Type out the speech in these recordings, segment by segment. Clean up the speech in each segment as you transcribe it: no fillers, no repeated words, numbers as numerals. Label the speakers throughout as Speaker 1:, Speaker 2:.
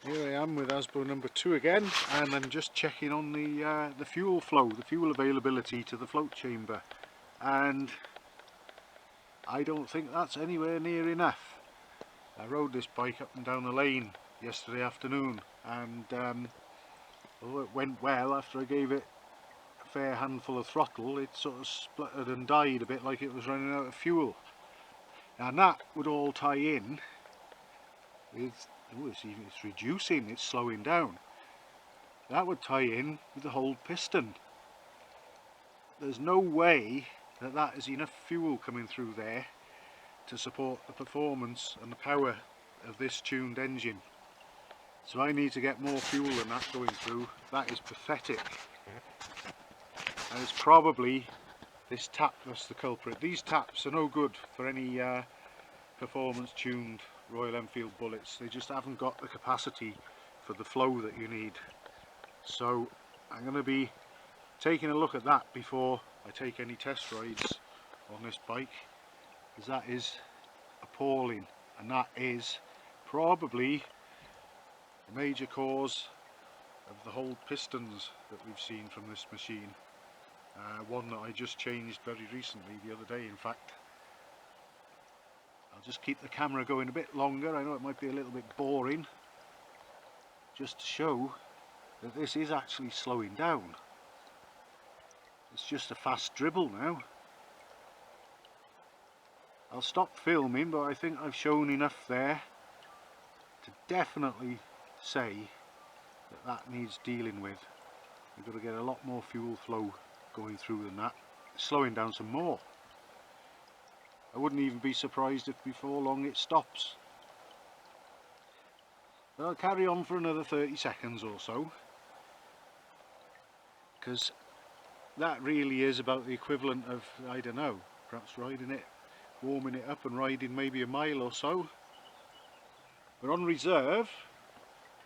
Speaker 1: Here I am with Asbo No2 again, and I'm just checking on the fuel flow, the fuel availability to the float chamber, and I don't think that's anywhere near enough. I rode this bike up and down the lane yesterday afternoon, and although it went well, after I gave it a fair handful of throttle, it sort of spluttered and died a bit like it was running out of fuel. And that would all tie in with, it's reducing, it's slowing down. That would tie in with the whole piston. There's no way that that is enough fuel coming through there to support the performance and the power of this tuned engine. So I need to get more fuel than that going through. That is pathetic. And it's probably this tap that's the culprit. These taps are no good for any performance tuned Royal Enfield Bullets. They just haven't got the capacity for the flow that you need. So I'm going to be taking a look at that before I take any test rides on this bike, because that is appalling, and that is probably the major cause of the whole pistons that we've seen from this machine. One that I just changed very recently, the other day in fact. I'll just keep the camera going a bit longer. I know it might be a little bit boring, just to show that this is actually slowing down. It's just a fast dribble now. I'll stop filming, but I think I've shown enough there to definitely say that that needs dealing with. We've got to get a lot more fuel flow going through than that. It's slowing down some more. I wouldn't even be surprised if before long it stops. But I'll carry on for another 30 seconds or so, because that really is about the equivalent of, I don't know, perhaps riding it, warming it up and riding maybe a mile or so. But on reserve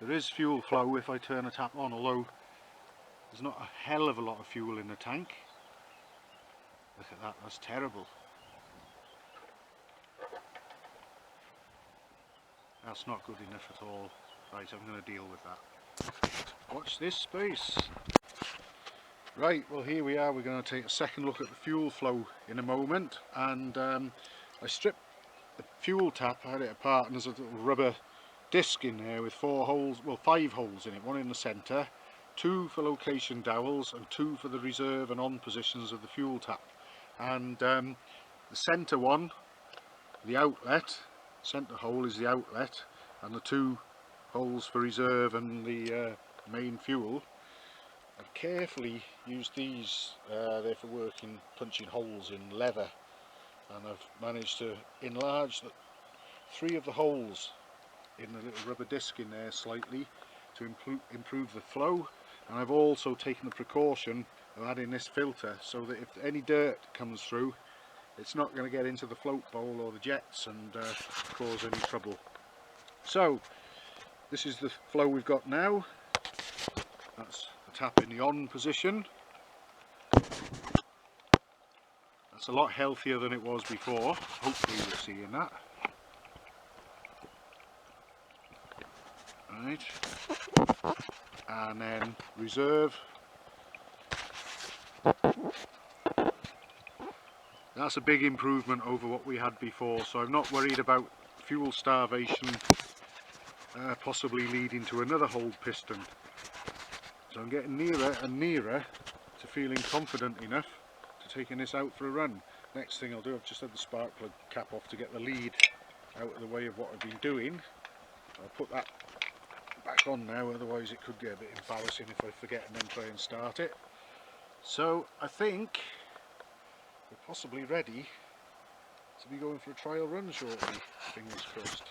Speaker 1: there is fuel flow if I turn a tap on, although there's not a hell of a lot of fuel in the tank. Look at that, that's terrible. That's not good enough at all. Right, I'm going to deal with that. Watch this space. Right, well here we are. We're going to take a second look at the fuel flow in a moment, and I stripped the fuel tap, I had it apart, and there's a little rubber disc in there with 4 holes, well 5 holes in it, one in the centre, 2 for location dowels and 2 for the reserve and on positions of the fuel tap. And the centre one, the outlet, centre hole is the outlet, and the 2 holes for reserve and the main fuel. I've carefully used these, they're for working, punching holes in leather, and I've managed to enlarge 3 of the holes in the little rubber disc in there slightly to improve the flow. And I've also taken the precaution of adding this filter so that if any dirt comes through, it's not going to get into the float bowl or the jets and cause any trouble. So this is the flow we've got now. That's the tap in the on position. That's a lot healthier than it was before. Hopefully you're seeing that. Right. And then reserve. That's a big improvement over what we had before, so I'm not worried about fuel starvation possibly leading to another hold piston. So I'm getting nearer and nearer to feeling confident enough to taking this out for a run. Next thing I'll do, I've just had the spark plug cap off to get the lead out of the way of what I've been doing. I'll put that back on now, otherwise it could get a bit embarrassing if I forget and then try and start it. So I think we're possibly ready to be going for a trial run shortly, fingers crossed.